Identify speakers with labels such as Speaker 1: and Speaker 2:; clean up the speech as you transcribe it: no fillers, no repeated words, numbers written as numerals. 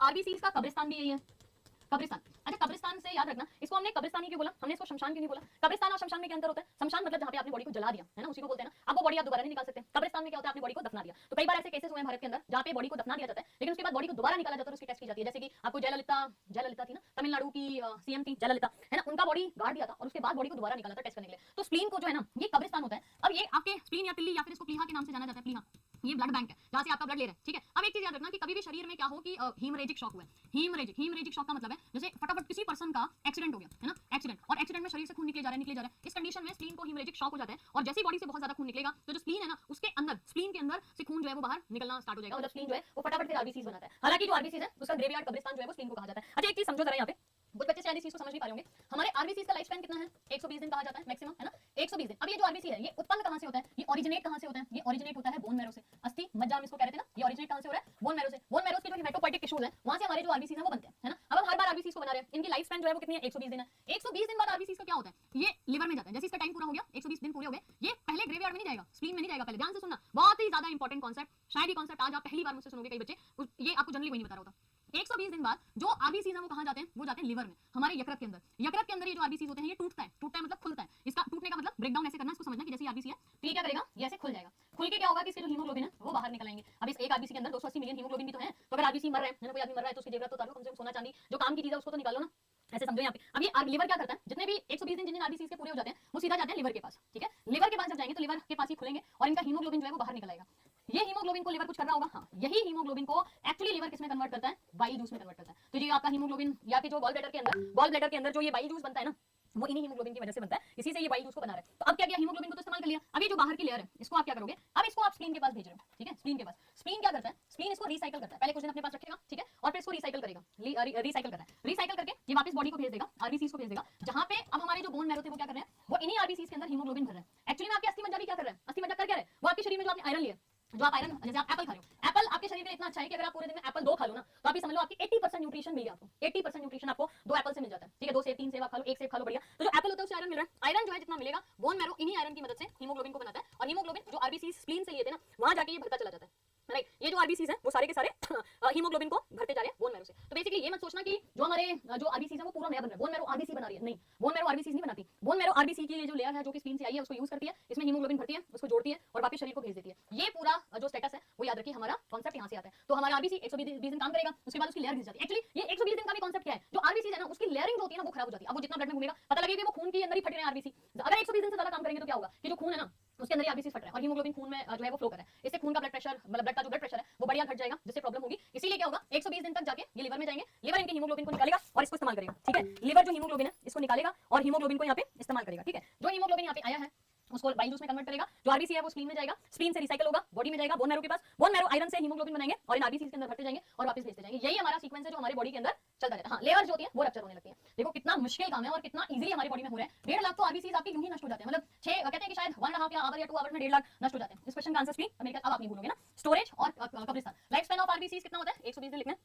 Speaker 1: RBC का कब्रिस्तान भी यही है, कब्रिस्तान। अच्छा, कब्रिस्तान से याद रखना, इसको हमने कब्रिस्तान ही क्यों बोला, हमने इसको शमशान क्यों नहीं बोला? कब्रिस्तान और शमशान में क्या अंतर होता है? शमशान मतलब जहां पे आपने बॉडी को जला दिया है ना, उसी को बोलते हैं ना। अब वो बॉडी आप दोबारा नहीं निकाल सकते। कब्रिस्तान में क्या होता है, आपने बॉडी को दफना दिया। तो कई बार ऐसे केसेस हुए हैं भारत के अंदर जहां पे बॉडी को दफना दिया जाता है, लेकिन उसके बाद बॉडी को दोबारा निकाला जाता है और उसकी टेस्ट की जाती है। जैसे कि आपको जयललिता थी ना, तमिलनाडु की सीएम थी जयललिता, है ना, उनका बॉडी गाड़ दिया था और उसके बाद बॉडी को दोबारा निकाला था टेस्ट करने के लिए। तो स्प्लीन को जो है ना, ये कब्रिस्तान होता है। अब ये आपके स्प्लीन या तिल्ली या फिर इसको प्लीहा के नाम से जाना जाता है, प्लीहा, ये ब्लड बैंक है जहां से आपका ब्लड ले रहा है, ठीक है। अब एक चीज याद रखना कि कभी भी शरीर में क्या हो कि हीमरेजिक शॉक हुआ है। हीमरेजिक शॉक का मतलब है जैसे फटाफट किसी पर्सन का एक्सीडेंट हो गया है ना, एक्सीडेंट, और एक्सीडेंट में शरीर से खून निकले जा रहा है। इस कंडीशन में स्प्लीन को हीमरेजिक शॉक हो जाता है और जैसे ही बॉडी से बहुत ज्यादा खून निकलेगा तो जो स्प्लीन है ना, उसके अंदर, स्प्लीन के अंदर से खून जो है वो बाहर निकलना स्टार्ट हो जाएगा, मतलब स्प्लीन जो है वो फटाफट फिर आरबीसी बनाता है। हालांकि जो आरबीसी है उसका ग्रेवयार्ड कब्रिस्तान जो है वो स्प्लीन को कहा जाता है। अच्छा, एक चीज समझो जरा, यहाँ पे कुछ बच्चे शायद इस चीज को समझ नहीं पा रहे होंगे, हमारे आरबीसी का लाइफ स्पैन कितना है? 120 दिन कहा जाता है मैक्सिमम, है ना, 120 दिन। अब ये जो आरबीसी है ये उत्पन्न कहां से होता है, ये ओरिजिनेट कहां से होता है? ये ओरिजिनेट होता है बोन मैरो से, अस्थि मज्जा हम इसको कह रहे थे ना, ये ओरिजिनेट कहां से हो रहा है? बोन मैरो से। बोन मैरो के जो हेमेटोपोइटिक टिश्यूज है वहां से हमारे जो आरबीसी है वो बनते हैं, है ना। अब हम हर बार आरबीसी को बना रहे हैं, इनकी लाइफ स्पैन जो है वो कितनी है? 120 दिन है। 120 दिन बाद आरबीसी का क्या होता है? ये लिवर में जाता है। जैसे इसका टाइम पूरा हो गया, 120 दिन पूरे हो गए, ये पहले ग्रेवयार्ड में नहीं जाएगा, स्प्लीन में नहीं जाएगा। पहले ध्यान से सुनना, बहुत ही ज्यादा इंपॉर्टेंट कॉन्सेप्ट, शायद ये कॉन्सेप्ट आज आप पहली बार मुझसे सुनोगे, कई बच्चे ये आपको जनरली वही नहीं बता रहा होता। 120 दिन बाद जो आरबीसी है वो कहां जाते हैं? वो जाते हैं लिवर में, हमारे यकृत के अंदर। यकृत के अंदर ये जो आरबीसी होते हैं ये टूटता है मतलब खुलता है। इसका टूटने का मतलब ब्रेक डाउन ऐसे करना, इसको समझना कि जैसे आरबीसी है तो ये क्या करेगा, ये ऐसे खुल जाएगा। खुल के क्या होगा कि इसके जो हीमोग्लोबिन है वो बाहर निकल आएंगे। अब इस एक आरबीसी के अंदर 280 मिलियन हीमोग्लोबिन भी तो है, तो अगर आरबीसी मर रहे हैं, कोई आदमी मर रहा है तो उसकी जेवरात तो उतारो, कम से कम सोना चांदी जो काम की चीज है उसको तो निकालो ना, ऐसे समझो यहाँ पे। अब ये लिवर क्या करता है, जितने भी 120 दिन जिन आरबीसी के पूरे हो जाते हैं वो सीधा जाते हैं लिवर के पास, ठीक है। लिवर के पास जब जाएंगे तो लिवर के पास ही खुलेंगे और इनका हीमोग्लोबिन जो है वो बाहर निकल आएगा। ये हीमोग्लोबिन को लिवर कुछ कर रहा होगा, हाँ, यही हीमोग्लोबिन को एक्चुअली लिवर किसमें कन्वर्ट करता है? बाइल जूस में कन्वर्ट करता है। तो ये आपका हीमोग्लोबिन या फिर जो गॉल ब्लैडर के अंदर जो ये बाइल जूस बनता है ना, वो इन्हीं हीमोग्लोबिन की वजह से बनता है, इसी से ये बाइल जूस को बना रहा है। तो अब क्या किया, हीमोग्लोबिन को तो इस्तेमाल कर लिया। अब ये जो बाहर की लेयर है इसको आप क्या करोगे, अब इसको आप स्प्लीन के पास भेज रहे हो, ठीक है। स्प्लीन के पास, स्प्लीन क्या करता है, स्प्लीन इसको रिसाइकल करता है। पहले कुछ दिन अपने पास रखेगा, ठीक है, और फिर इसको रिसाइकल करेगा, रिसाइकल करता है। रिसाइकल करके ये वापस बॉडी को भेज देगा, आरबीसी को भेज देगा, जहां पे अब हमारे जो बोन मैरो थे वो क्या कर रहे हैं, वो इन्हीं आरबीसी के अंदर हीमोग्लोबिन भर रहे हैं। एक्चुअली में आपके अस्थि मज्जा भी क्या कर रहा है, अस्थि मज्जा कर क्या रहा है, वो आपके शरीर में जो आपने आयरन लिया, जो आप आयरन, जैसे आप एप्पल खा रहे हो, एप्पल आपके शरीर के लिए इतना अच्छा है कि अगर आप पूरे दिन में एप्पल 2 खा लो ना तो आप ये समझ लो आपकी 80% न्यूट्रिशन मिल गया आपको। 80% न्यूट्रिशन आपको 2 एप्पल से मिल जाता है, ठीक है। 2 सेब 3 सेब आप खा लो, 1 सेब खा लो, बढ़िया। तो जो एप्पल होता है उससे आयरन मिल रहा है। आयरन जो है जितना मिलेगा, बोन मैरो इन्हीं आयरन की मदद से हीमोग्लोबिन को बनाता है और हीमोग्लोबिन जो आरबीसी स्प्लीन से लिए थे ना वहां जाके ये भरता चला जाता है, राइट। ये जो आरबीसीज है वो सारे के सारे हीमोग्लोबिन को भरते जा रहे हैं बोन मैरो से। तो बेसिकली ये मत सोचना कि जो हमारे जो आरबीसीज है वो पूरा नया बन रहा है, बोन मैरो आरबीसी बना रही है, नहीं, बोन मैरो आरबीसीज नहीं बनाती। बोन मैरो आरबीसी की ये जो लेयर है जो कि स्प्लीन से आई है उसको यूज करती है, इसमें हीमोग्लोबिन भरती है, उसको जोड़ती है और वापस शरीर को भेज देती है। ये पूरा जो स्टेटस है वो याद रखिए, हमारा कॉन्सेप्ट यहाँ से आता है। तो हमारा आरबीसी 120 दिन काम करेगा, उसके बाद उसकी लेयर घिस जाती है। एक्चुअली ये 120 दिन का भी कॉन्सेप्ट क्या है, जो आरबीसी है ना उसकी लेयरिंग जो होती है ना वो खराब हो जाती है। अब वो जितना ब्लड में घूमेगा पता लगेगा वो खून के अंदर ही फट रहे हैं आरबीसी। अगर 120 दिन से ज्यादा काम करेंगे तो क्या होगा कि जो खून है ना उसके अंदर आरबीसी फट रहा है और हीमोग्लोबिन खून में जो है वो फ्लो कर रहा है। इससे खून का ब्लड प्रेशर, मतलब ब्लड का जो ब्लड प्रेशर है वो बढ़िया घट जाएगा, जिससे प्रॉब्लम होगी। इसीलिए क्या होगा, 120 दिन तक जाके ये लिवर में जाएंगे, लिवर इनके हीमोग्लोबिन को निकालेगा और इसको इस्तेमाल करेगा, ठीक है। लिवर जो हीमोग्लोबिन है इसको निकालेगा और हीमोग्लोबिन को यहाँ पे इस्तेमाल करेगा, ठीक है। जो हीमोग्लोबिन यहाँ पे आया है उसको बाइल जूस में कन्वर्ट करेगा, जो आरबीसी है वो स्प्लीन में जाएगा, स्प्लीन से रिसाइकल होगा, बॉडी में जाएगा बोन मैरो के पास, बोन मैरो आयरन से हीमोग्लोबिन बनाएंगे और इन आरबीसी के अंदर भरते जाएंगे और वापस भेजते जाएंगे। यही हमारा सीक्वेंस है जो हमारे बॉडी के अंदर चलता रहता है। हाँ, लेयर जो होती है वो रप्चर होने लगती है। देखो कितना मुश्किल काम है और कितना इजीली हमारी बॉडी में हो रहा है। 1.5 लाख तो आरबीसी आपके यूं ही नष्ट हो जाते हैं, मतलब 6 कहते हैं कि शायद 1.5 या आवर या 2 आवर में 1.5 लाख नष्ट हो जाते हैं। इस क्वेश्चन का आंसर स्क्रीन अब आप नहीं भूलोगे ना। स्टोरेज और कब्रिस्तान, लाइफ स्पैन ऑफ आरबीसी कितना होता है, 120 दिन लिखना है।